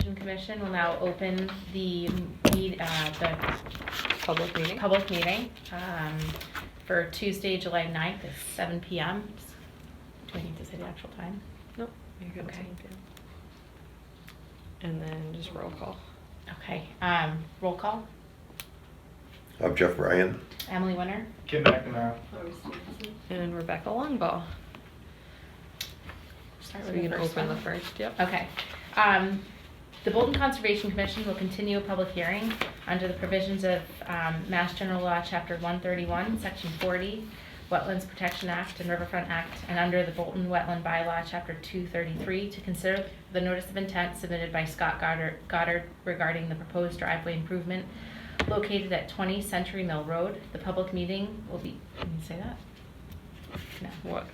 Conservation Commission will now open the public meeting for Tuesday, July 9th at 7 p.m. Do I need to say the actual time? Nope, you're good. Okay. And then just roll call. Okay, roll call. I'm Jeff Bryan. Emily Winter. Kim McNamara. And Rebecca Longbaugh. Start So with you the can first open one. the first, yep. Okay. The Bolton Conservation Commission will continue a public hearing under the provisions of Mass General Law, Chapter 131, Section 40, Wetlands Protection Act and Riverfront Act, and under the Bolton Wetland Bylaw, Chapter 233, to consider the notice of intent submitted by Scott Goddard regarding the proposed driveway improvement located at 20 Century Mill Road. The public meeting will be, can you say that? No. What?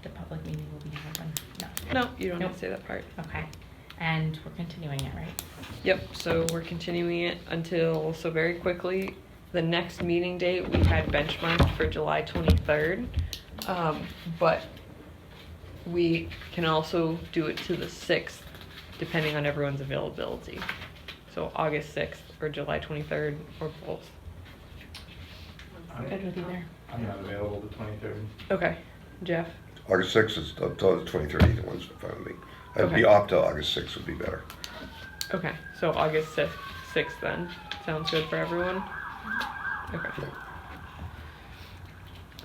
The public meeting will be open. No. No, you don't Nope. have to say that part. Okay. And we're continuing it, right? Yep, so we're continuing it until, so very quickly, the next meeting date we had benchmarked for July 23rd. But we can also do it to the 6th, depending on everyone's availability. So August 6th or July 23rd or both. Good with either. I'm not available the 23rd. Okay, Jeff? August 6th is until the 23rd, either one's fine with me. I'd Okay. be off till August 6th would be better. Okay, so August 6th then. Sounds good for everyone? Okay. Yeah.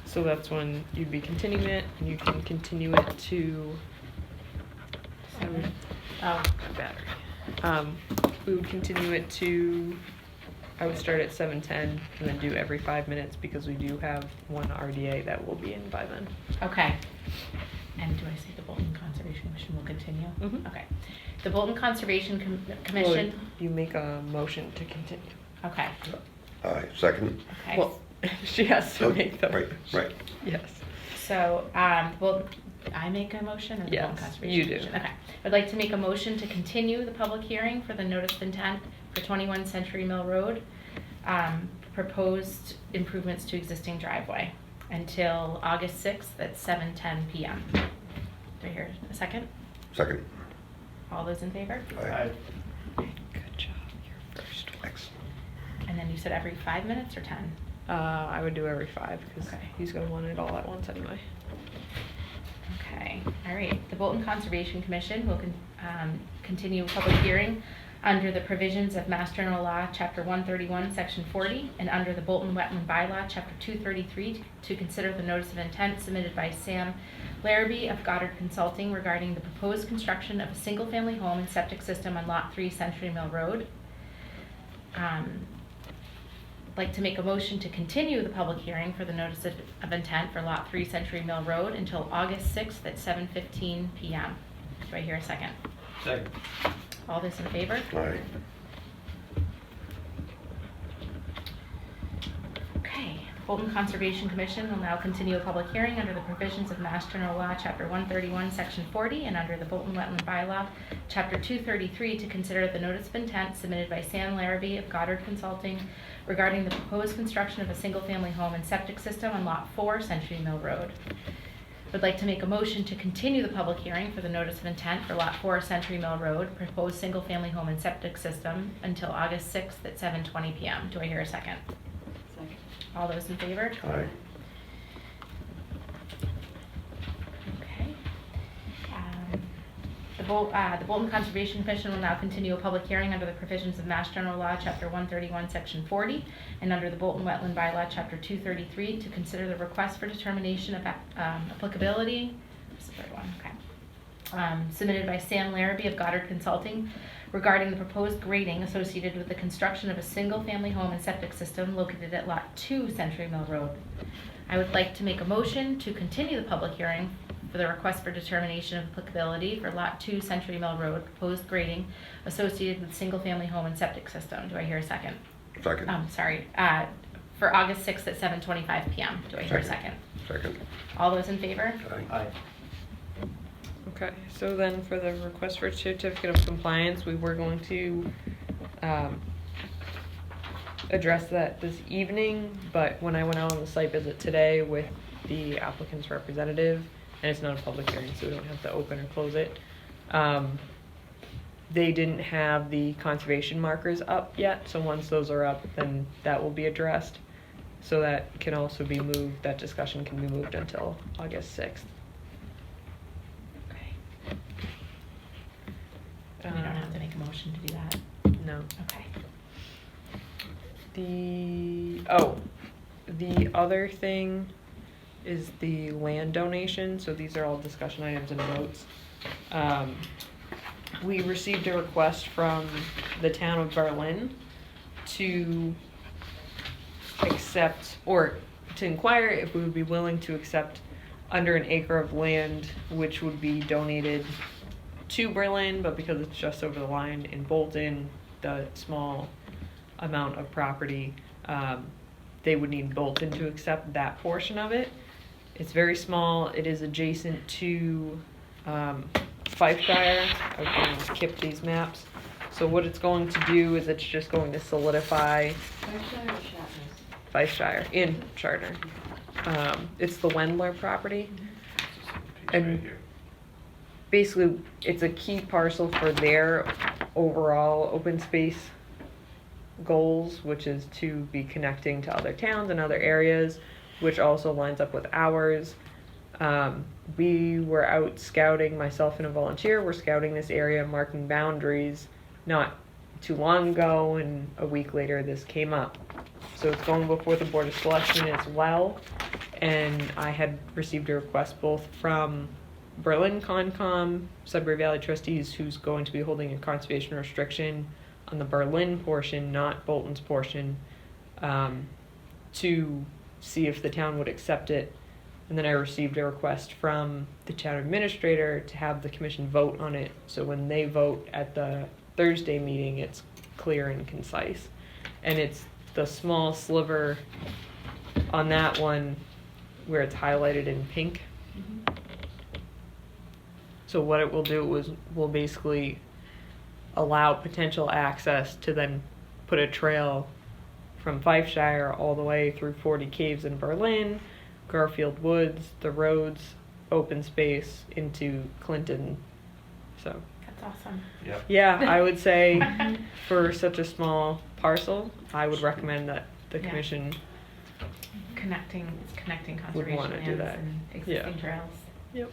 So that's when you'd be continuing it, and you can continue it to... Oh, battery. We would continue it to, I would start at 7:10 and then do every 5 minutes because we do have one RDA that will be in by then. okay. And do I say the Bolton Conservation Commission will continue? Mhm. Okay. The Bolton Conservation Commission, Well, you make a motion to continue. okay, Aye, second? okay. Well, she has to make the Right, right. Yes. So, well, I make a motion or the Bolton Yes, Conservation you do. Commission? Okay. I'd like to make a motion to continue the public hearing for the notice of intent for 21 Century Mill Road, proposed improvements to existing driveway until August 6th at 7:10 p.m. Do I hear a second? Second. All those in favor? Aye. Good job, you're first. Excellent. And then you said every 5 minutes or 10? I would do every 5 because Okay. he's gonna want it all at once anyway. Okay, all right. The Bolton Conservation Commission will continue a public hearing under the provisions of Mass General Law, Chapter 131, Section 40, and under the Bolton Wetland Bylaw, Chapter 233, to consider the notice of intent submitted by Sam Larrabee of Goddard Consulting regarding the proposed construction of a single-family home and septic system on Lot 3, Century Mill Road. Like to make a motion to continue the public hearing for the notice of intent for Lot 3 Century Mill Road until August 6th at 7:15 p.m. Do I hear a second? Second. All those in favor? Aye. Okay. Bolton Conservation Commission will now continue a public hearing under the provisions of Mass General Law, Chapter 131, Section 40, and under the Bolton Wetland Bylaw, Chapter 233, to consider the notice of intent submitted by Sam Larrabee of Goddard Consulting regarding the proposed construction of a single-family home and septic system on Lot 4, Century Mill Road. Would like to make a motion to continue the public hearing for the notice of intent for Lot 4, Century Mill Road, proposed single-family home and septic system until August 6th at 7:20 p.m. Do I hear a second? Second. All those in favor? Aye. Okay. The Bolton Conservation Commission will now continue a public hearing under the provisions of Mass General Law, Chapter 131, Section 40, and under the Bolton Wetland Bylaw, Chapter 233, to consider the request for determination of applicability. That's the third one, okay. Submitted by Sam Larrabee of Goddard Consulting regarding the proposed grading associated with the construction of a single-family home and septic system located at Lot 2, Century Mill Road. I would like to make a motion to continue the public hearing for the request for determination of applicability for Lot 2, Century Mill Road, proposed grading associated with single-family home and septic system. Do I hear a second? Second. Sorry, for August 6th at 7:25 p.m. Do I hear a second? Second. All those in favor? Aye. Aye. Okay, so then for the request for certificate of compliance, we were going to address that this evening, but when I went out on the site visit today with the applicant's representative, and it's not a public hearing, so we don't have to open or close it, they didn't have the conservation markers up yet, so once those are up, then that will be addressed. So that can also be moved, that discussion can be moved until August 6th. Okay. We don't have to make a motion to do that. No. Okay. The other thing is the land donation, so these are all discussion items and notes. We received a request from the town of Berlin to accept, or to inquire if we would be willing to accept under an acre of land, which would be donated to Berlin, but because it's just over the line in Bolton, the small amount of property, they would need Bolton to accept that portion of it. It's very small. It is adjacent to Fifeshire. I'm going to skip these maps. So what it's going to do is it's just going to solidify Fifeshire in Charter. It's the Wendler property. And Right here. basically, it's a key parcel for their overall open space goals, which is to be connecting to other towns and other areas, which also lines up with ours. We were out scouting, myself and a volunteer were scouting this area, marking boundaries not too long ago, and a week later this came up. So it's going before the Board of Selectmen as well, and I had received a request both from Berlin Concom, Sudbury Valley trustees, who's going to be holding a conservation restriction on the Berlin portion, not Bolton's portion, to see if the town would accept it. And then I received a request from the town administrator to have the commission vote on it, so when they vote at the Thursday meeting, it's clear and concise. And it's the small sliver on that one where it's highlighted in pink. So what it will do is will basically allow potential access to then put a trail from Fifeshire all the way through 40 Caves in Berlin, Garfield Woods, the roads, open space into Clinton. So That's awesome. Yep. yeah, I would say for such a small parcel, I would recommend that the Yeah. commission. Connecting Would conservation wanna do lands that. and Yeah. existing trails. Yep.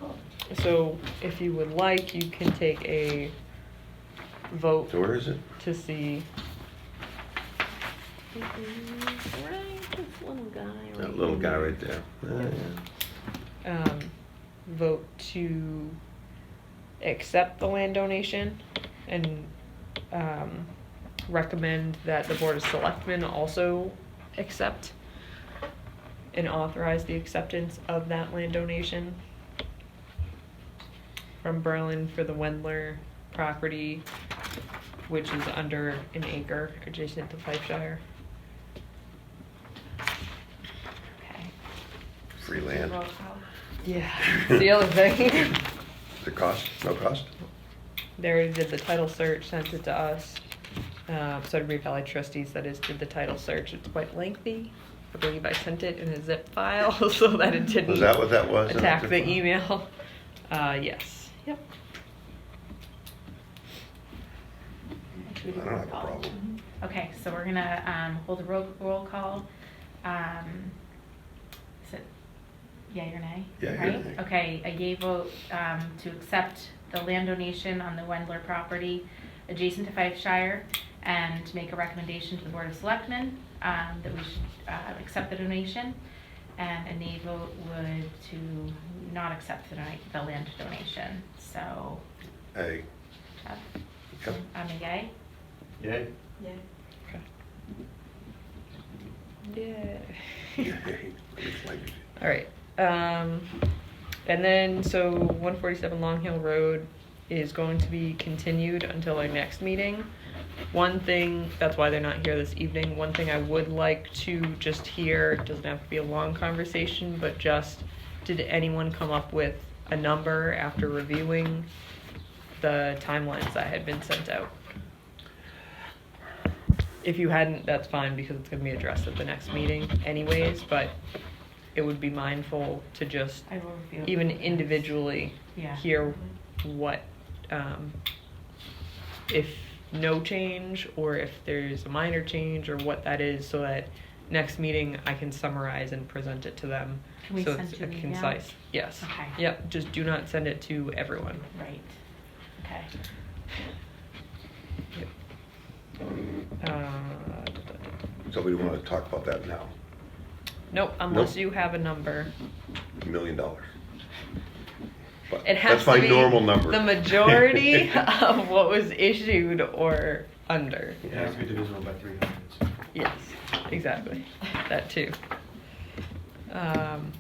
Cool. So if you would like, you can take a vote So where is it? to see. Right, this little guy. That little guy right there. Yeah. Vote to accept the land donation and recommend that the Board of Selectmen also accept and authorize the acceptance of that land donation from Berlin for the Wendler property, which is under an acre adjacent to Fifeshire. Okay. Free land. Roll call. Yeah, the other thing. The cost? No cost? They already did the title search, sent it to us. Sudbury Valley trustees, that is, did the title search. It's quite lengthy. I believe I sent it in a zip file so that it didn't Was that what that was? attack the email. Yes. Yep. Should we do I don't roll have a call? problem. Okay, so we're gonna hold a roll call. Is it yea or nay? Yeah, Right? yea or nay. Okay, a yea vote to accept the land donation on the Wendler property adjacent to Fifeshire and make a recommendation to the Board of Selectmen that we should accept the donation. And a nay vote would to not accept the land donation. So, Hey. Jeff, Yep. I'm a yay. Yay. Yeah. It's like- All right. And then, so 147 Long Hill Road is going to be continued until our next meeting. One thing, that's why they're not here this evening, one thing I would like to just hear, it doesn't have to be a long conversation, but just, did anyone come up with a number after reviewing the timelines that had been sent out? If you hadn't, that's fine, because it's gonna be addressed at the next meeting anyways, but it would be mindful to just I will review. even individually Yeah. hear what if no change or if there's a minor change or what that is, so that next meeting I can summarize and present it to them. Can we So send it's you a an email? concise. Yes. Okay. Yep. Just do not send it to everyone. Right. Okay. Yep. So we want to talk about that now. Nope, unless Nope. you have a number. $1 million. But It has that's my to be normal number. the majority of what was issued or under. It has to be divisible by 300. Yes, exactly. That too. And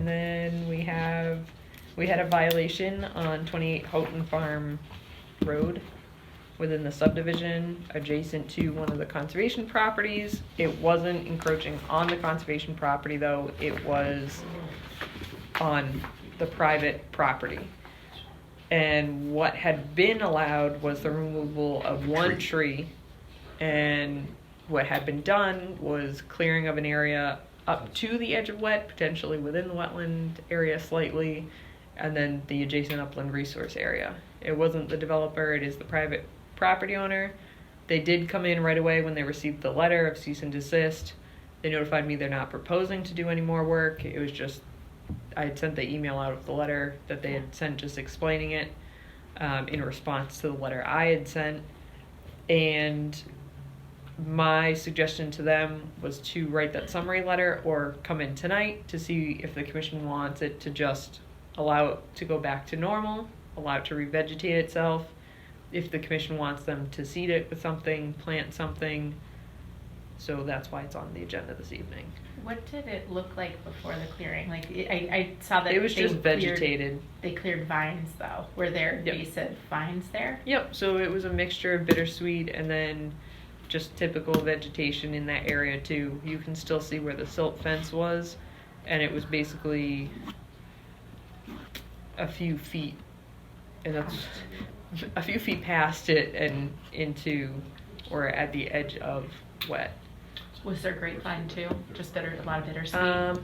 then we had a violation on 28 Houghton Farm Road within the subdivision adjacent to one of the conservation properties. It wasn't encroaching on the conservation property though, it was on the private property. And what had been allowed was the removal of one tree, and what had been done was clearing of an area up to the edge of wet, potentially within the wetland area slightly, and then the adjacent upland resource area. It wasn't the developer, it is the private property owner. They did come in right away when they received the letter of cease and desist. They notified me they're not proposing to do any more work. It was just, I had sent the email out of the letter that they had sent just explaining it in response to the letter I had sent. And my suggestion to them was to write that summary letter or come in tonight to see if the commission wants it to just allow it to go back to normal, allow it to revegetate itself. If the commission wants them to seed it with something, plant something. So that's why it's on the agenda this evening. What did it look like before the clearing? Like, I saw that It was they just cleared- vegetated. They cleared vines though. Were there Yep. invasive vines there? Yep, so it was a mixture of bittersweet and then just typical vegetation in that area too. You can still see where the silt fence was, and it was basically a few feet, and that's a few feet past it and into, or at the edge of wet. Was there grapevine too? Just a lot of bittersweet?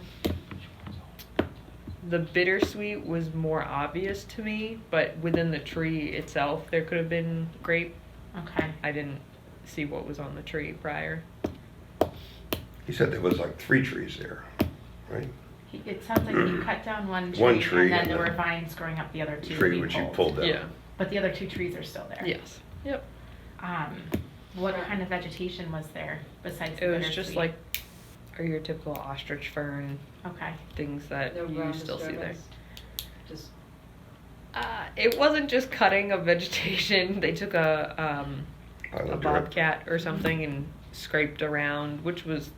The bittersweet was more obvious to me, but within the tree itself, there could have been grape. Okay. I didn't see what was on the tree prior. He said there was like 3 trees there, right? It sounds like you cut down one tree, One tree and then and there then were vines growing up the other two. Tree you which you pulled down. Yeah. But the other 2 trees are still there. Yes. Yep. What kind of vegetation was there besides the It was bittersweet? just like your typical ostrich fern, Okay. things that No you ground still see there. disturbance. Just It wasn't just cutting of vegetation. They took a Pile of dirt. bobcat or something and scraped around, which was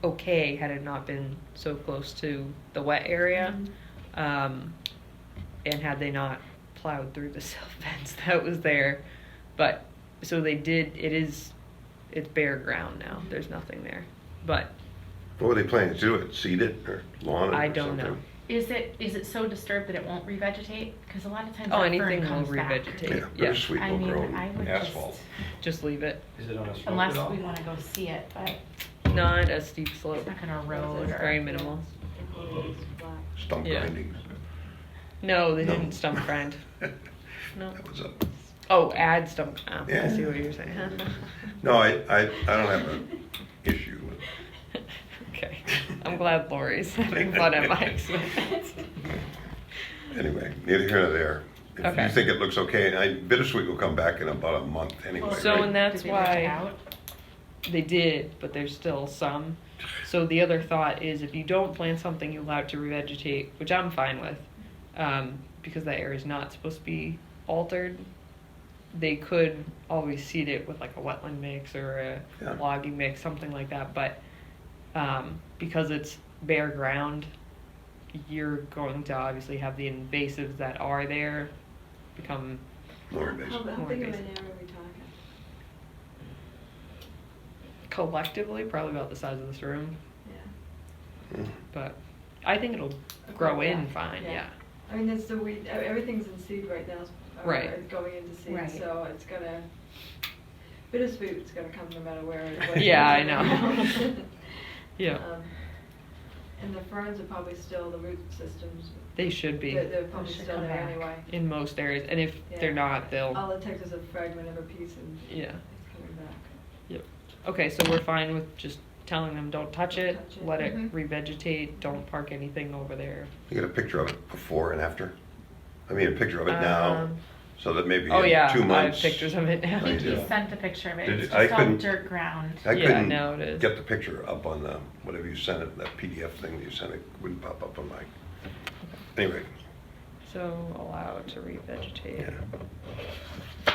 okay had it not been so close to the wet area. And had they not plowed through the silt fence that was there. But, so they did, it's bare ground now, there's nothing there. But What were they planning to do? It seed it or lawn it I or don't something? know. Is it so disturbed that it won't revegetate? Because a lot of times Oh, that anything fern will comes back. revegetate. Yeah, Yeah, bittersweet I will mean, grow I would asphalt. just leave it. Is it on a slope unless at all? we want to go see it, but Not a steep it's slope. not going to erode It's or. very minimal. Stump Yeah. grindings. No, they No. didn't stump grind. No. That was a, Oh, add stump. Oh, I Yeah. see what you're saying. no, I don't have an issue with. Okay. I'm glad Lori's having fun at my expense. Anyway, neither here nor there. If Okay. you think it looks okay, bittersweet will come back in about a month anyway. So, right? and that's Did they rip it why out? they did, but there's still some. So the other thought is if you don't plant something, you allow it to revegetate, which I'm fine with, because that area is not supposed to be altered. They could always seed it with like a wetland mix or a Yeah. logging mix, something like that. But because it's bare ground, you're going to obviously have the invasives that are there become More invasive. How More big of an invasive. area are we talking? collectively probably about the size of this room. Yeah. Mm. But I think it'll grow in Yeah. fine. Yeah. Yeah. I mean, it's the weed, everything's in seed right now, or Right. it's going into seed, Right. so it's gonna, bittersweet's gonna come no matter where. Yeah, I know. Yeah. And the ferns are probably still, the root systems, They should be they're probably should still come there back. anyway. in most areas, and if they're Yeah. not, they'll, All it takes is a fragment of a piece and yeah. it's coming back. Yep. Okay, so we're fine with just telling them, don't touch Don't it, touch it. let it Mhm. revegetate, don't park anything over there. You get a picture of it before and after? I mean, a picture of it now, Um, so that maybe Oh, in yeah, 2 I have months. pictures of it now. Oh, I you think do? he sent a picture of it. Did It's it? I just all couldn't- dirt ground. I Yeah, couldn't now it is. get the picture up on the, whatever you sent it, that PDF thing that you sent, it wouldn't pop up on my, anyway, So allow it to revegetate. yeah.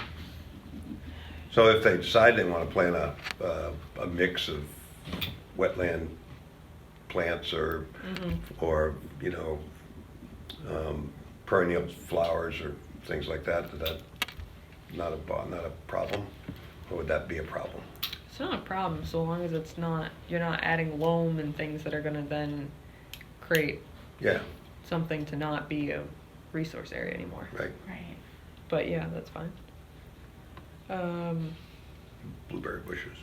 So if they decide they want to plant a mix of wetland plants or, Mhm. or, you know, perennial flowers or things like that, is that not a problem? Or would that be a problem? It's not a problem, so long as it's not, you're not adding loam and things that are gonna then create Yeah, something to not be a resource area anymore. right, Right. But yeah, that's fine. blueberry bushes.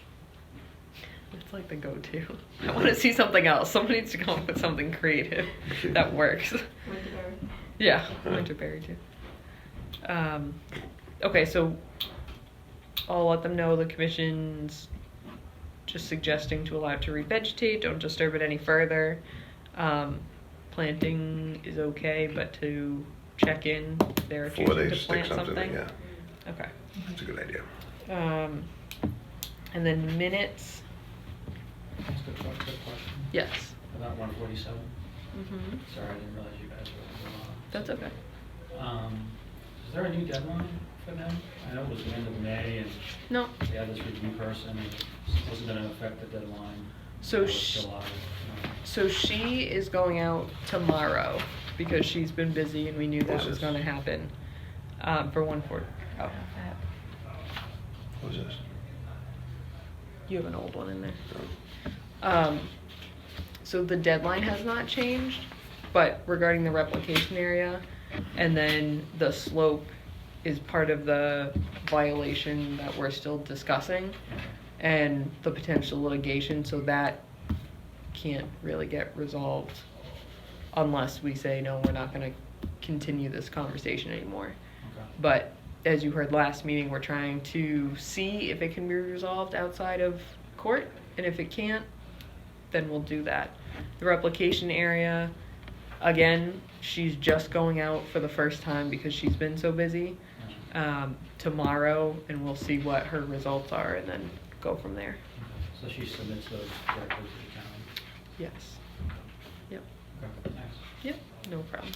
It's like the go-to. I wanna see something else. Somebody needs to come up with something creative that works. Winterberry. Yeah, winterberry too. Okay, so I'll let them know the commission's just suggesting to allow it to revegetate, don't disturb it any further. Planting is okay, but to check in, if they're Before choosing they to stick plant something, something. yeah, Okay. that's a good idea. And then minutes, Just a quick question. yes. About 147. Mm-hmm. Sorry, I didn't realize you guys were on. That's okay. Is there a new deadline for them? I know it was the end of May and No, they had this review person and it wasn't gonna affect the deadline. So It was sh- July. so she is going out tomorrow because she's been busy and we knew that What's was this? gonna happen, for 140. Oh, What was this? you have an old one in there. Oh. So the deadline has not changed, but regarding the replication area, and then the slope is part of the violation that we're still discussing, and the potential litigation, so that can't really get resolved unless we say, no, we're not gonna continue this conversation anymore. Okay. But as you heard last meeting, we're trying to see if it can be resolved outside of court, and if it can't, then we'll do that. The replication area, again, she's just going out for the first time because she's been so busy, tomorrow, and we'll see what her results are and then go from there. So she submits those directly to the county? Yes. Yep. Okay, thanks. Yep, no problem.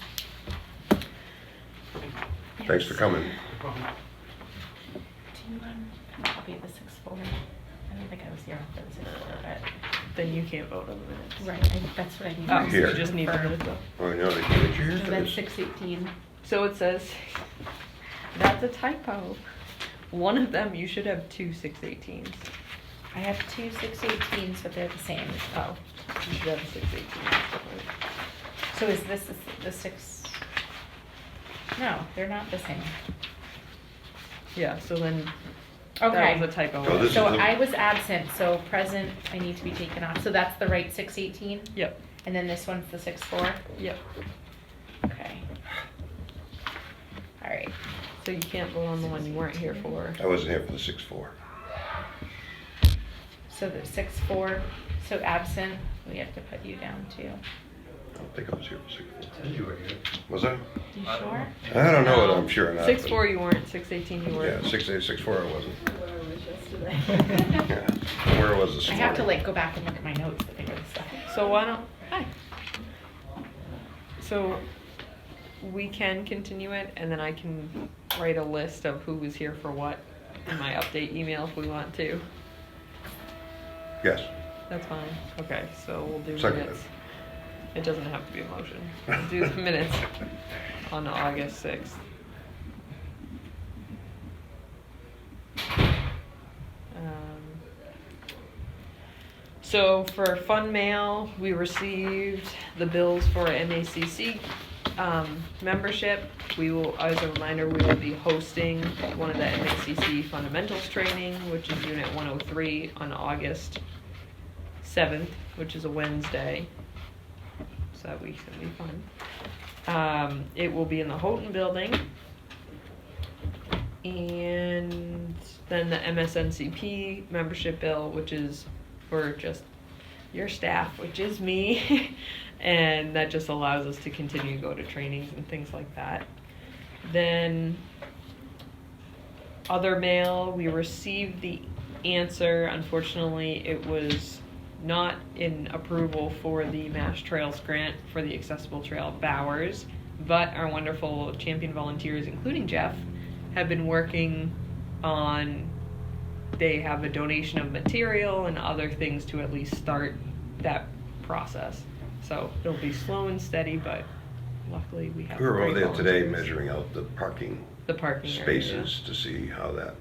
Thanks for coming. Do you have a copy of the 6-4? I don't think I was here for the 6-4, but. Then you can't vote on the minutes. Right, that's what I need. Oh, so Here. you just need the minutes up. Oh, I know, did you hear So for that's this? 6/18. So it says, that's a typo. One of them, you should have two 6/18s. I have two 6/18s, but they're the same. Oh, You should have a 6/18. so is this the 6? No, they're not the same. Yeah, so then Okay. that was a typo. So this So is the- I was absent, so present, I need to be taken off. So that's the right 6/18? Yep, And then this one's the 6/4? yep. Okay. All right. So you can't vote on the one you weren't here for. I wasn't here for the 6-4. So the 6/4, so absent, we have to put you down too. I don't think I was here for 6-4. Said you were here. Was I? You sure? I don't know what I'm sure or not. 6/4 you weren't, 6/18 you were. Yeah, 6-4 I wasn't. Where I was yesterday. Yeah. Where was this I have to morning? like go back and look at my notes to figure this stuff out. So why don't, hi. So we can continue it and then I can write a list of who was here for what in my update email if we want to. Yes. That's fine. Okay, so we'll do Second. minutes. It doesn't have to be a motion. We'll do the minutes on August 6th. So for fund mail, we received the bills for MACC membership. We will, as a reminder, we will be hosting one of the MACC fundamentals training, which is Unit 103 on August 7th, which is a Wednesday. that week's gonna be fun. It will be in the Houghton building. And then the MSNCP membership bill, which is for just your staff, which is me. And that just allows us to continue to go to trainings and things like that. Then other mail, we received the answer. Unfortunately, it was not in approval for the Mass Trails grant for the accessible trail of Bowers, but our wonderful champion volunteers, including Jeff, have been working on, they have a donation of material and other things to at least start that process. So it'll be slow and steady, but luckily we have We were over great there today volunteers. measuring out the parking Area, spaces to see how that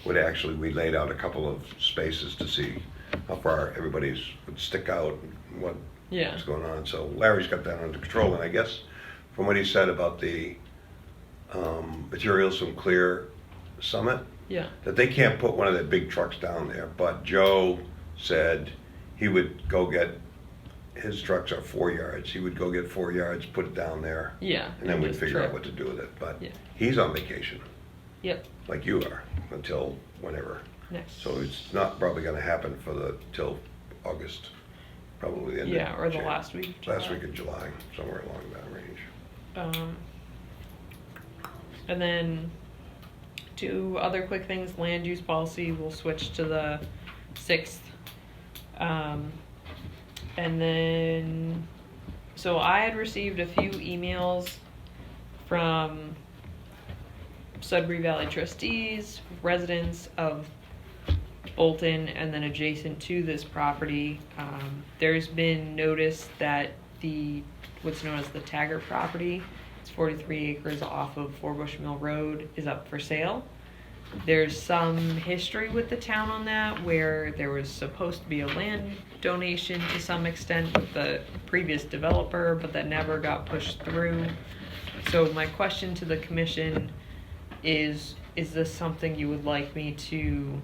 would actually, we laid out a couple of spaces to see how far everybody's would stick out and what's yeah. going on. So Larry's got that under control, and I guess from what he said about the materials from Clear Summit, Yeah. that they can't put one of their big trucks down there, but Joe said he would go get, his trucks are 4 yards, he would go get 4 yards, put it down there, Yeah. and then we'd just figure out trip. what to do with it. But Yeah. he's on vacation, Yep. like you are, until whenever. Next. So it's not probably gonna happen till August, probably the end of Yeah, or the Jan- last week. of Last July. week of July, somewhere along that range. And then two other quick things. Land use policy will switch to the 6th. And then, so I had received a few emails from Sudbury Valley trustees, residents of Bolton, and then adjacent to this property. There's been notice that what's known as the Taggart property, it's 43 acres off of Four Bush Mill Road, is up for sale. There's some history with the town on that, where there was supposed to be a land donation to some extent with the previous developer, but that never got pushed through. So my question to the commission is this something you would like me to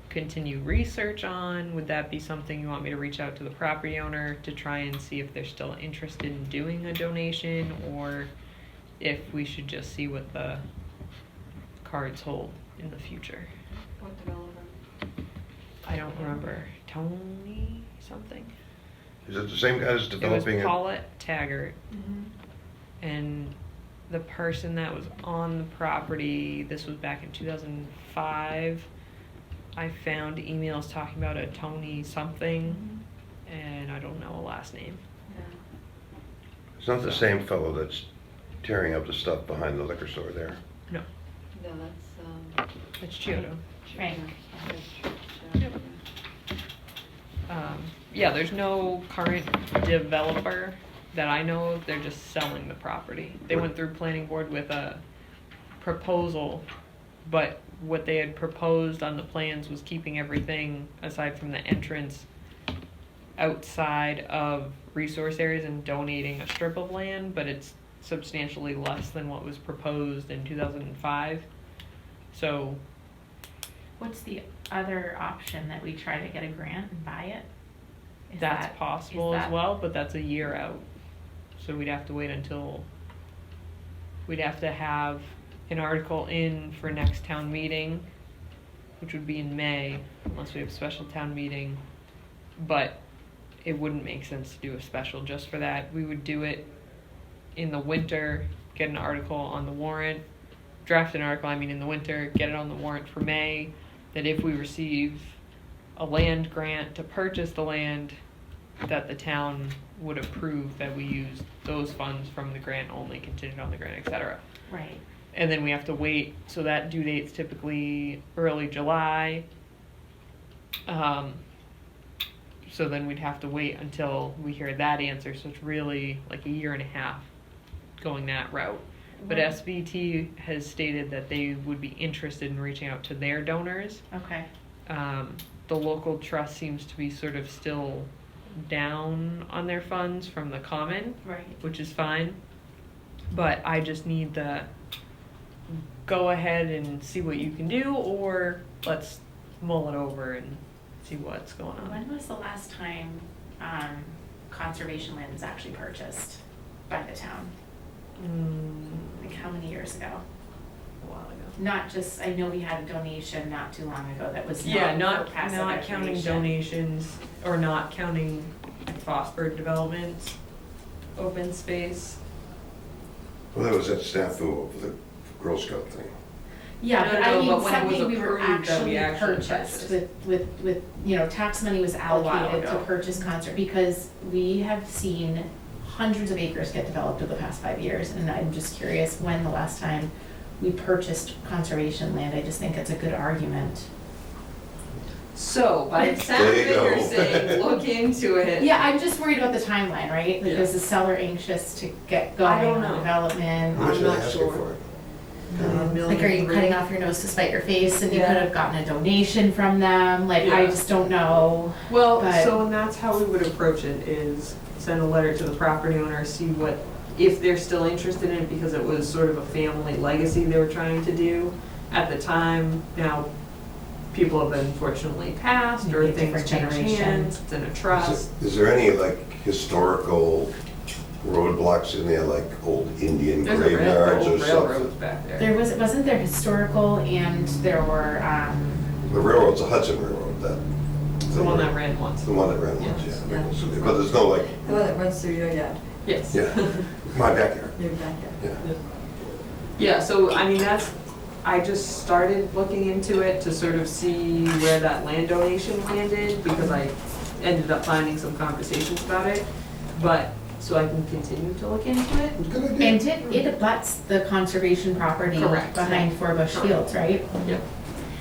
continue research on? Would that be something you want me to reach out to the property owner to try and see if they're still interested in doing a donation, or if we should just see what the cards hold in the future? What developer? I don't remember. Tony something? Is it the same guy that's It was developing it? Paulette Taggart, Mm-hmm. and the person that was on the property, this was back in 2005, I found emails talking about a Tony something, and I don't know a last name. Yeah. It's not the So- same fellow that's tearing up the stuff behind the liquor store there. No, No, that's, it's Chiodo. Frank. Yep. Yeah, there's no current developer that I know of. They're just selling the property. They went through planning board with a proposal, but what they had proposed on the plans was keeping everything aside from the entrance outside of resource areas and donating a strip of land, but it's substantially less than what was proposed in 2005. So What's the other option, that we try to get a grant and buy it? Is that's that- possible is as that- well, but that's a year out. So we'd have to wait until, we'd have to have an article in for next town meeting, which would be in May, unless we have a special town meeting. But it wouldn't make sense to do a special just for that. We would do it in the winter, get an article on the warrant, draft an article, in the winter, get it on the warrant for May, that if we receive a land grant to purchase the land, that the town would approve that we use those funds from the grant only, contingent on the grant, etc. Right. And then we have to wait, so that due date's typically early July. So then we'd have to wait until we hear that answer, so it's really like a year and a half going that route. But Right. SVT has stated that they would be interested in reaching out to their donors. Okay. The local trust seems to be sort of still down on their funds from the common, Right. which is fine. But I just need the go ahead and see what you can do, or let's mull it over and see what's going on. When was the last time conservation land was actually purchased by the town? Like how many years ago? A while ago. Not just, I know we had a donation not too long ago that was Yeah, not not for passive counting recreation. donations, or not counting phosphor development, open space. Well, that was that snafu of the Girl Scout thing. Yeah, No, but no, I but mean, when it was something we were approved that we actually actually purchased purchased. with, you know, tax money was while allocated to ago. purchase concert, because we have seen hundreds of acres get developed over the past 5 years, and I'm just curious when the last time we purchased conservation land. I just think it's a good argument. So, by the sound of There you it, you're go. saying, look into it. Yeah, I'm just worried about the timeline, right? Like, Yeah. is the seller anxious to get I going don't on know. development? How much I'm are not they asking sure. for it? Like, are you cutting off your nose to spite your face, and you Yeah. could have gotten a donation from them? Like, I Yeah. just don't know. Well, But- so and that's how we would approach it, is send a letter to the property owner, see what, if they're still interested in it, because it was sort of a family legacy they were trying to do at the time. Now, people have unfortunately passed, or Maybe a things different change generation. hands, it's in a trust. Is there any like historical roadblocks in there, like old Indian There's graveyards or old something? railroads back there. There wasn't there historical, and there were, The railroad's the Hudson Railroad, that. The one that ran once. The one that ran once, Yes. yeah. But there's no like, The one that runs through your yard, Yes. yeah, my backyard, your backyard. yeah. Yeah, so I mean, I just started looking into it to sort of see where that land donation landed, because I ended up finding some conversations about it. But, so I can continue to look into it. Good idea. and it abuts the conservation property Correct. behind Four Bush Correct. Fields, right? Yep.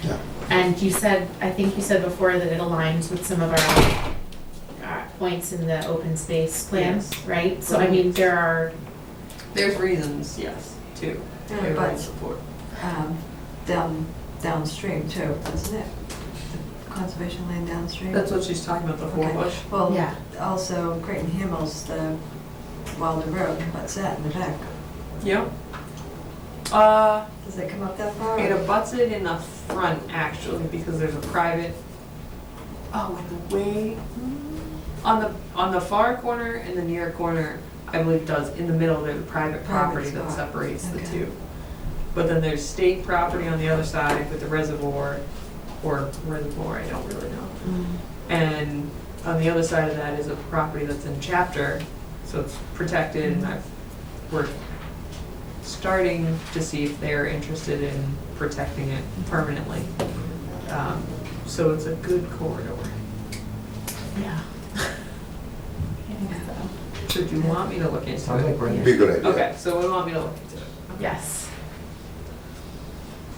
Yeah. And you said, I think you said before that it aligns with some of our points in the open space plan, Yes. right? So I mean, there are, There's reasons, yes, too. Yeah, They but- would support. Downstream too, doesn't it? The conservation land downstream. That's what she's talking about, the Four Okay. Bush. Well, Yeah. also Creighton Hamels, the Wilder Road, what's that in the back? Yep. Does it come up that far? It abuts it in the front, actually, because there's a private, oh, in the way, on the far corner and the near corner, I believe it does, in the middle, there's a private property that spot. separates the Okay. two. But then there's state property on the other side with the reservoir, or reservoir, I don't really know. Mm. And on the other side of that is a property that's in chapter, so it's protected, and we're starting to see if they're interested in protecting it permanently. So it's a good corridor. yeah. I think so. So do you want me to look into Sounds like it? we're in. Be a good idea. Okay, so we want me to look into it. Yes.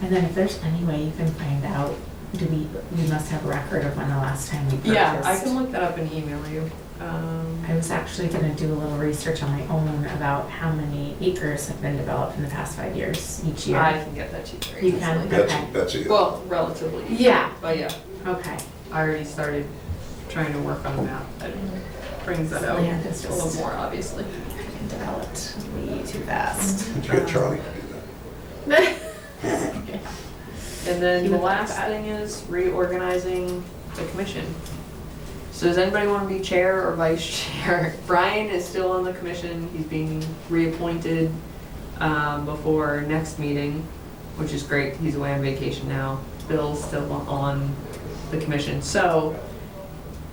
And then if there's any way you can find out, we must have a record of when the last time we purchased. Yeah, I can look that up and email you. I was actually gonna do a little research on my own about how many acres have been developed in the past 5 years each year. I can get that to you very You can? easily. Okay. Betsy. Well, relatively. Yeah. But yeah, Okay. I already started trying to work on a map that brings that out Land is a little just- more, obviously. Developed way too fast. Did you get Charlie to do that? And then You the would like last that. thing is reorganizing the commission. So does anybody want to be chair or vice chair? Brian is still on the commission, he's being reappointed before next meeting, which is great, he's away on vacation now. Bill's still on the commission, so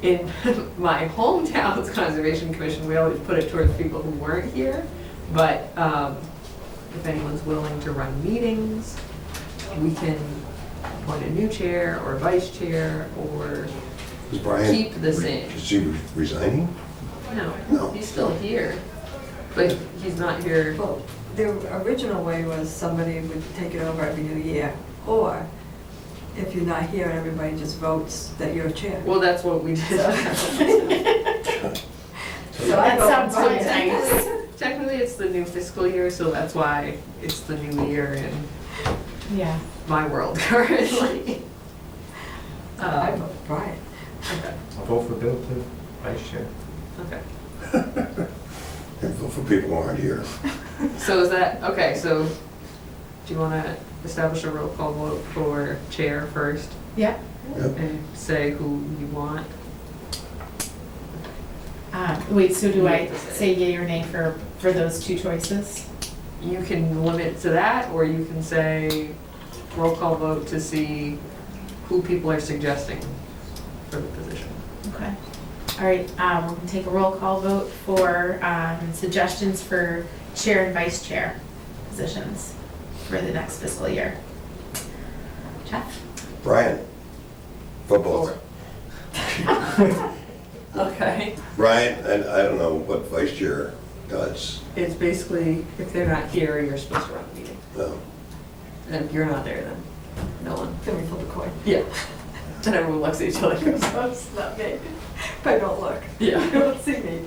in my hometown's conservation commission, we always put it towards people who weren't here, but if anyone's willing to run meetings, we can appoint a new chair or vice chair, or Is Brian? keep the same. Is he resigning? No, No. he's still here, but he's not here. Well, the original way was somebody would take it over every new year, or if you're not here, everybody just votes that you're chair. Well, that's what we did. So I That vote sounds so Brian. nice. Technically, it's the new fiscal year, so that's why it's the new year in Yeah. my world currently. I Um, vote Brian. Okay, I'll vote for Bill too, vice chair. okay. And vote for people who aren't here. So is that, okay, so do you want to establish a roll call vote for chair first Yeah. Yep. and say who you want? Wait, so do I say yea or nay for those two choices? You can limit it to that, or you can say roll call vote to see who people are suggesting for the position. Okay. All right, we're gonna take a roll call vote for suggestions for chair and vice chair positions for the next fiscal year. Jeff? Brian, for both. Okay. Brian, and I don't know what vice chair does. It's basically, if they're not here, you're supposed to run the meeting. No. And if you're not there, then no one. Then we flip a coin. Yeah. And everyone looks at each other. It's not me. If I don't look. Yeah. You don't see me.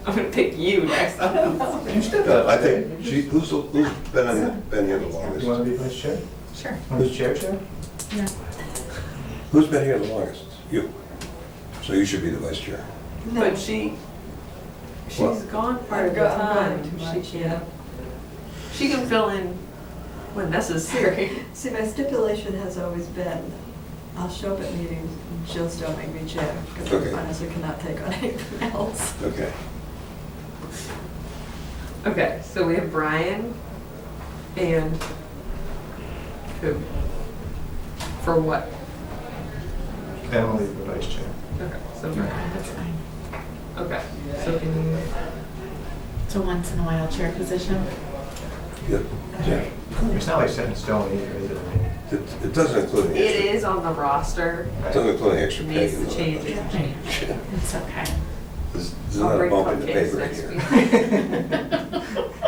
I'm gonna pick you next time. I think who's been here the longest? You want to be vice chair? Sure. Who's chair? Yeah. Who's been here the longest? You. So you should be the vice chair. No. But she's gone part of the I'm gone time. too much, She yeah. can't. She can fill in when necessary. See, my stipulation has always been, I'll show up at meetings and she'll still make me chair, because Okay. I honestly cannot take on anything else. Okay. Okay, so we have Brian and who? For what? Emily, the vice chair. Okay, so Brian. That's fine. Okay, so can you? So once in a while chair position? Yep. Yeah. It's not like set in stone either, is it? I mean, It doesn't include any It extra. is on the roster. It doesn't include any extra pay. Needs you to know. change it. It's okay. There's I'll not a bring bump in the cupcakes paper next here. week.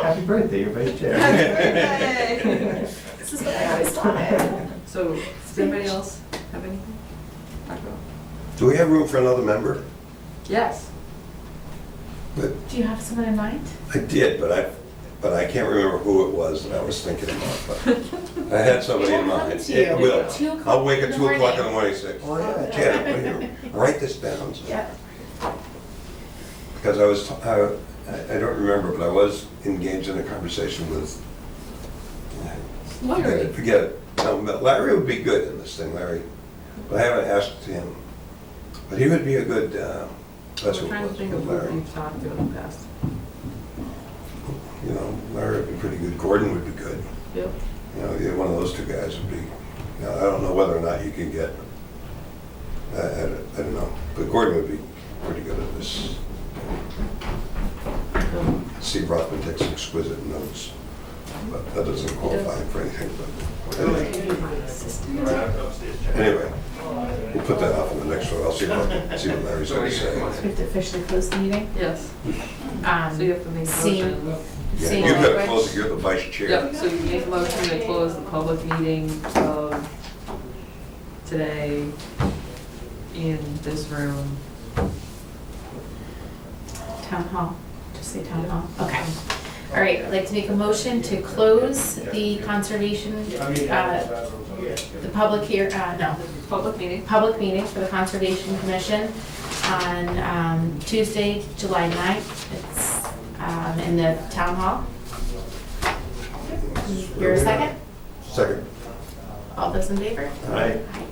Happy birthday, you're vice chair. This is what I always wanted. So, does anybody else have anything? Talk about? Do we have room for another member? Yes. But Do you have someone in mind? I did, but I can't remember who it was that I was thinking about, but I had somebody in It'll mind. come to you. It will. 2 o'clock I'll wake in at the 2 o'clock in morning. the morning and say, oh yeah, Janet, what do you, write this down. So- Yeah. Because I don't remember, but I was engaged in a conversation with, Larry. forget it. No, but Larry would be good in this thing, Larry. But I haven't asked him. But he would be a good, that's I'm what trying it to was, think of with who Larry. we've talked to in the past. You know, Larry would be pretty good. Gordon would be good. Yep. You know, either one of those two guys would be, you know, I don't know whether or not you can get, I don't know. But Gordon would be pretty good at this. Steve Rothman takes exquisite notes, but that doesn't qualify him for anything, but anyway, we'll put that off in the next one. I'll see what Larry's gonna say. We have to officially close the meeting. Yes. So you have to make a Same. motion. Yeah, Same you've got to language. close it, you're the vice chair. Yep, so you make a motion to close the public meeting of today in this room. Town hall, just say town hall, okay. All right, I'd like to make a motion to close the conservation, the public here, no, Public meeting. public meeting for the Conservation Commission on Tuesday, July 9th. It's in the town hall. You're a second? Second. All those in favor? Aye. Aye.